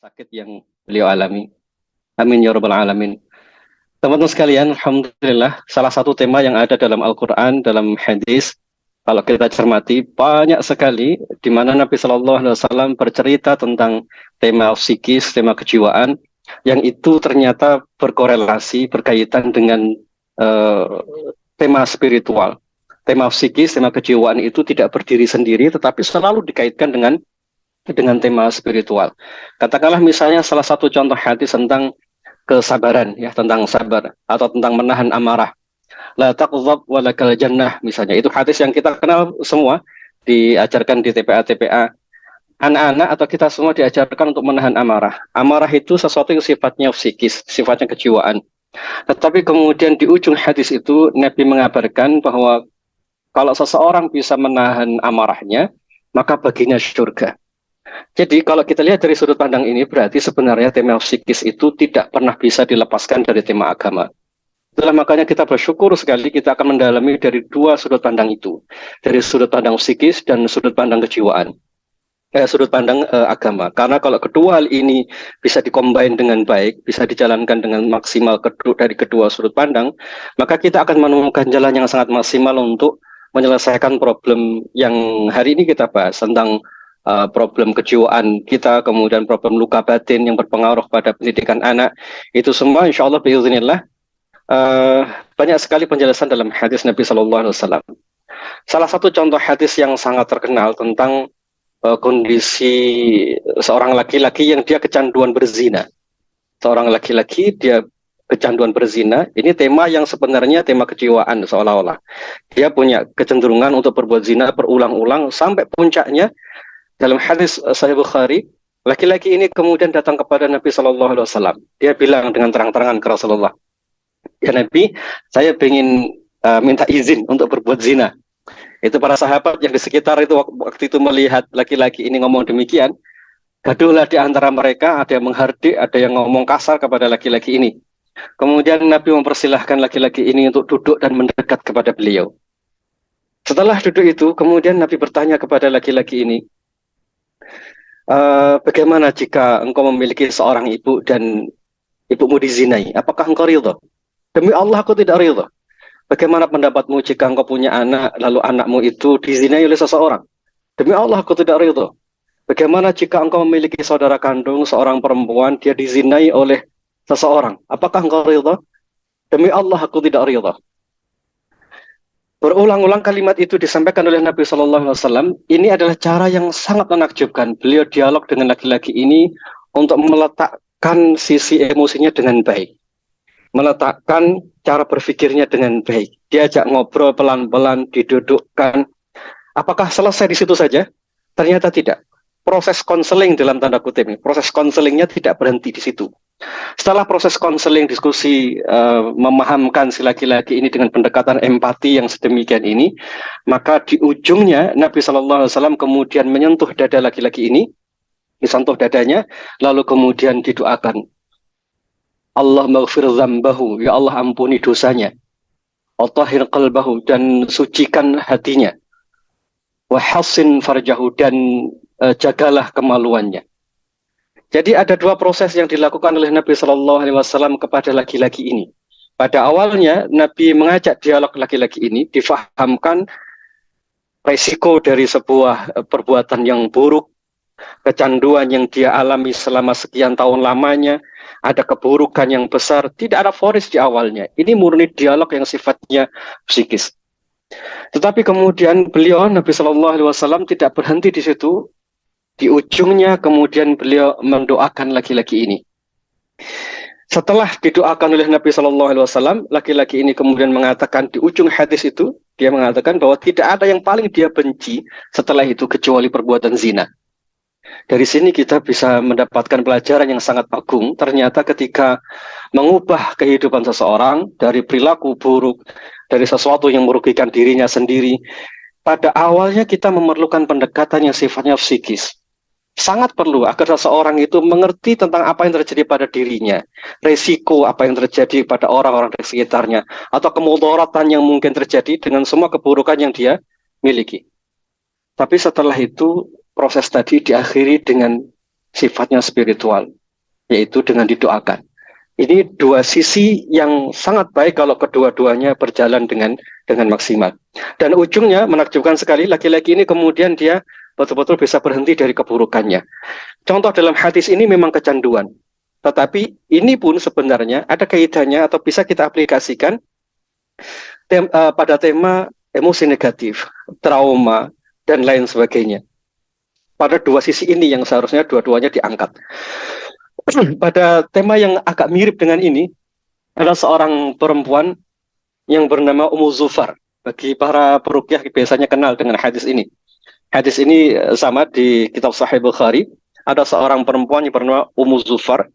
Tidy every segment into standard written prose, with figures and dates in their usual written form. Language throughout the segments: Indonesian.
sakit yang beliau alami. Amin ya rabbal alamin. Teman-teman sekalian, alhamdulillah salah satu tema yang ada dalam Al-Qur'an, dalam hadis, kalau kita cermati banyak sekali di mana Nabi Shallallahu alaihi wasallam bercerita tentang tema psikis, tema kejiwaan yang itu ternyata berkorelasi, berkaitan dengan eh, tema spiritual. Tema psikis, tema kejiwaan itu tidak berdiri sendiri tetapi selalu dikaitkan dengan tema spiritual. Katakanlah misalnya salah satu contoh hadis tentang kesabaran, ya, tentang sabar atau tentang menahan amarah. La taqdzab wa lakal jannah misalnya. Itu hadis yang kita kenal semua, diajarkan di TPA-TPA. Anak-anak atau kita semua diajarkan untuk menahan amarah. Amarah itu sesuatu yang sifatnya psikis, sifatnya kejiwaan. Tetapi kemudian di ujung hadis itu Nabi mengabarkan bahwa kalau seseorang bisa menahan amarahnya, maka baginya surga. Jadi kalau kita lihat dari sudut pandang ini berarti sebenarnya tema psikis itu tidak pernah bisa dilepaskan dari tema agama. Itulah makanya kita bersyukur sekali kita akan mendalami dari dua sudut pandang itu. Dari sudut pandang psikis dan sudut pandang kejiwaan. Sudut pandang agama. Karena kalau kedua hal ini bisa dikombin dengan baik, bisa dijalankan dengan maksimal dari kedua sudut pandang, maka kita akan menemukan jalan yang sangat maksimal untuk menyelesaikan problem yang hari ini kita bahas tentang problem kejiwaan kita, kemudian problem luka batin yang berpengaruh pada pendidikan anak. Itu semua insya Allah biiznillah uh, banyak sekali penjelasan dalam hadis Nabi Shallallahu Alaihi Wasallam. Salah satu contoh hadis yang sangat terkenal tentang kondisi seorang laki-laki yang dia kecanduan berzina. Seorang laki-laki dia kecanduan berzina. Ini tema yang sebenarnya tema kejiwaan seolah-olah. Dia punya kecenderungan untuk berbuat zina berulang-ulang sampai puncaknya dalam hadis Sahih Bukhari. Laki-laki ini kemudian datang kepada Nabi Shallallahu Alaihi Wasallam. Dia bilang dengan terang-terangan ke Rasulullah, ya Nabi, saya ingin minta izin untuk berbuat zina. Itu para sahabat yang di sekitar itu waktu itu melihat laki-laki ini ngomong demikian, gaduhlah di antara mereka, ada yang menghardik, ada yang ngomong kasar kepada laki-laki ini. Kemudian Nabi mempersilahkan laki-laki ini untuk duduk dan mendekat kepada beliau. Setelah duduk itu, kemudian Nabi bertanya kepada laki-laki ini, bagaimana jika engkau memiliki seorang ibu dan ibumu dizinai? Apakah engkau ridho? Demi Allah aku tidak ridho. Bagaimana pendapatmu jika engkau punya anak, lalu anakmu itu dizinai oleh seseorang? Demi Allah aku tidak ridho. Bagaimana jika engkau memiliki saudara kandung, seorang perempuan, dia dizinai oleh seseorang? Apakah engkau ridho? Demi Allah aku tidak ridho. Berulang-ulang kalimat itu disampaikan oleh Nabi Shallallahu Alaihi Wasallam. Ini adalah cara yang sangat menakjubkan. Beliau dialog dengan laki-laki ini untuk meletakkan sisi emosinya dengan baik, meletakkan cara berpikirnya dengan baik. Diajak ngobrol pelan-pelan, didudukkan. Apakah selesai di situ saja? Ternyata tidak. Proses konseling dalam tanda kutip ini, proses konselingnya tidak berhenti di situ. Setelah proses konseling, diskusi, memahamkan si laki-laki ini dengan pendekatan empati yang sedemikian ini, maka di ujungnya Nabi Shallallahu Alaihi Wasallam kemudian menyentuh dada laki-laki ini, disentuh dadanya, lalu kemudian didoakan. Allah maghfir dzambahu, ya Allah ampuni dosanya. Tahhir qalbahu, dan sucikan hatinya. Wa hassin farjahu, dan jagalah kemaluannya. Jadi ada dua proses yang dilakukan oleh Nabi Shallallahu Alaihi Wasallam kepada laki-laki ini. Pada awalnya Nabi mengajak dialog laki-laki ini, difahamkan resiko dari sebuah perbuatan yang buruk, kecanduan yang dia alami selama sekian tahun lamanya, ada keburukan yang besar, tidak ada vonis di awalnya. Ini murni dialog yang sifatnya psikis. Tetapi kemudian beliau Nabi Shallallahu Alaihi Wasallam tidak berhenti di situ. Di ujungnya kemudian beliau mendoakan laki-laki ini. Setelah didoakan oleh Nabi Shallallahu Alaihi Wasallam, laki-laki ini kemudian mengatakan di ujung hadis itu, dia mengatakan bahwa tidak ada yang paling dia benci setelah itu kecuali perbuatan zina. Dari sini kita bisa mendapatkan pelajaran yang sangat agung. Ternyata ketika mengubah kehidupan seseorang dari perilaku buruk, dari sesuatu yang merugikan dirinya sendiri, pada awalnya kita memerlukan pendekatan yang sifatnya psikis. Sangat perlu agar seseorang itu mengerti tentang apa yang terjadi pada dirinya, resiko apa yang terjadi pada orang-orang di sekitarnya, atau kemudaratan yang mungkin terjadi dengan semua keburukan yang dia miliki. Tapi setelah itu proses tadi diakhiri dengan sifatnya spiritual, yaitu dengan didoakan. Ini dua sisi yang sangat baik kalau kedua-duanya berjalan dengan maksimal. Dan ujungnya menakjubkan sekali, laki-laki ini kemudian dia betul-betul bisa berhenti dari keburukannya. Contoh dalam hadis ini memang kecanduan. Tetapi ini pun sebenarnya ada kaitannya atau bisa kita aplikasikan pada tema emosi negatif, trauma, dan lain sebagainya. Pada dua sisi ini yang seharusnya dua-duanya diangkat. Pada tema yang agak mirip dengan ini, ada seorang perempuan yang bernama Ummu Zufar. Bagi para peruqyah biasanya kenal dengan hadis ini. Hadis ini sama di kitab Sahih Bukhari. Ada seorang perempuan yang bernama Ummu Zufar.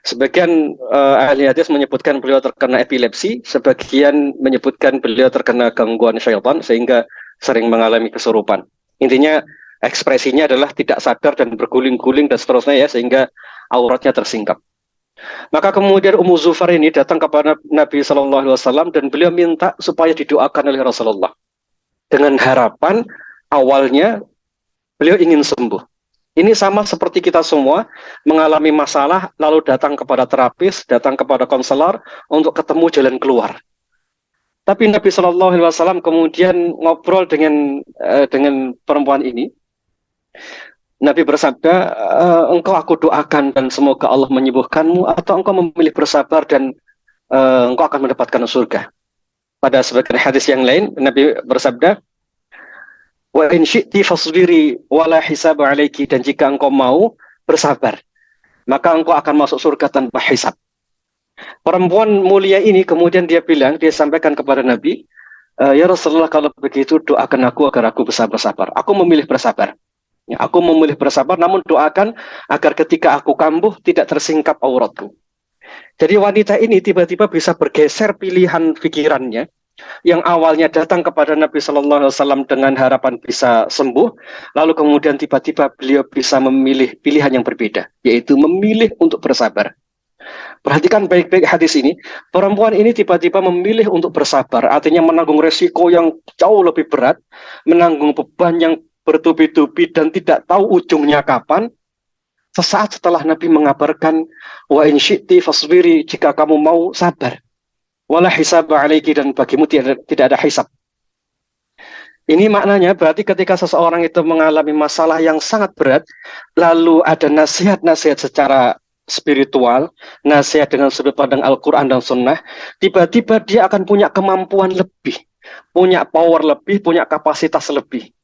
Sebagian ahli hadis menyebutkan beliau terkena epilepsi, sebagian menyebutkan beliau terkena gangguan syaitan sehingga sering mengalami kesurupan. Intinya ekspresinya adalah tidak sadar dan berguling-guling dan seterusnya ya, sehingga auratnya tersingkap. Maka kemudian Ummu Zufar ini datang kepada Nabi Shallallahu Alaihi Wasallam dan beliau minta supaya didoakan oleh Rasulullah dengan harapan awalnya beliau ingin sembuh. Ini sama seperti kita semua mengalami masalah lalu datang kepada terapis, datang kepada konselor untuk ketemu jalan keluar. Tapi Nabi Shallallahu Alaihi Wasallam kemudian ngobrol dengan perempuan ini. Nabi bersabda, engkau aku doakan dan semoga Allah menyembuhkanmu, atau engkau memilih bersabar dan engkau akan mendapatkan surga. Pada sebagian hadis yang lain, Nabi bersabda, wa in syi'ti fasbiri wala hisab alaiki, dan jika engkau mau bersabar, maka engkau akan masuk surga tanpa hisab. Perempuan mulia ini kemudian dia sampaikan kepada Nabi, ya Rasulullah, kalau begitu doakan aku agar aku bisa bersabar. Aku memilih bersabar. Ya, aku memilih bersabar, namun doakan agar ketika aku kambuh tidak tersingkap auratku. Jadi wanita ini tiba-tiba bisa bergeser pilihan pikirannya yang awalnya datang kepada Nabi Shallallahu Alaihi Wasallam dengan harapan bisa sembuh, lalu kemudian tiba-tiba beliau bisa memilih pilihan yang berbeda, yaitu memilih untuk bersabar. Perhatikan baik-baik hadis ini. Perempuan ini tiba-tiba memilih untuk bersabar, artinya menanggung resiko yang jauh lebih berat, menanggung beban yang bertubi-tubi dan tidak tahu ujungnya kapan. Sesaat setelah Nabi mengabarkan, wa in syi'ti fasbiri, jika kamu mau sabar, wala hisab alaiki, dan bagimu tidak ada hisab. Ini maknanya berarti ketika seseorang itu mengalami masalah yang sangat berat, lalu ada nasihat-nasihat secara spiritual, nasihat dengan sudut pandang Al-Quran dan Sunnah, tiba-tiba dia akan punya kemampuan lebih, punya power lebih, punya kapasitas lebih,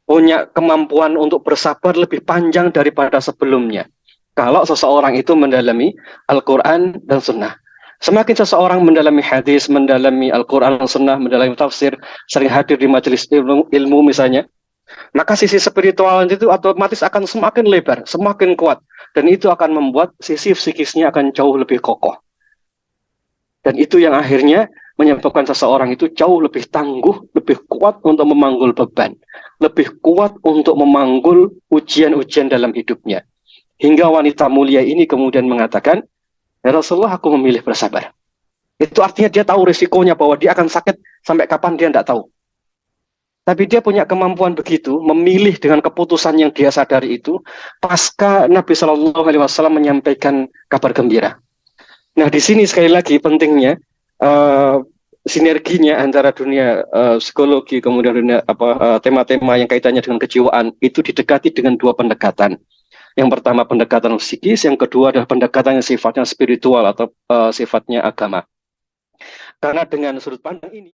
punya kemampuan untuk bersabar lebih panjang daripada sebelumnya. Kalau seseorang itu mendalami Al-Quran dan Sunnah. Semakin seseorang mendalami hadis, mendalami Al-Quran dan Sunnah, mendalami tafsir, sering hadir di majelis ilmu misalnya, maka sisi spiritual itu otomatis akan semakin lebar, semakin kuat. Dan itu akan membuat sisi psikisnya akan jauh lebih kokoh. Dan itu yang akhirnya menyebabkan seseorang itu jauh lebih tangguh, lebih kuat untuk memanggul beban, lebih kuat untuk memanggul ujian-ujian dalam hidupnya. Hingga wanita mulia ini kemudian mengatakan, ya Rasulullah, aku memilih bersabar. Itu artinya dia tahu risikonya bahwa dia akan sakit sampai kapan dia tidak tahu. Tapi dia punya kemampuan begitu, memilih dengan keputusan yang dia sadari itu, pasca Nabi Shallallahu Alaihi Wasallam menyampaikan kabar gembira. Nah, di sini sekali lagi pentingnya sinerginya antara dunia psikologi, kemudian dunia tema-tema yang kaitannya dengan kejiwaan itu didekati dengan dua pendekatan. Yang pertama pendekatan psikis, yang kedua adalah pendekatan yang sifatnya spiritual atau sifatnya agama. Karena dengan sudut pandang ini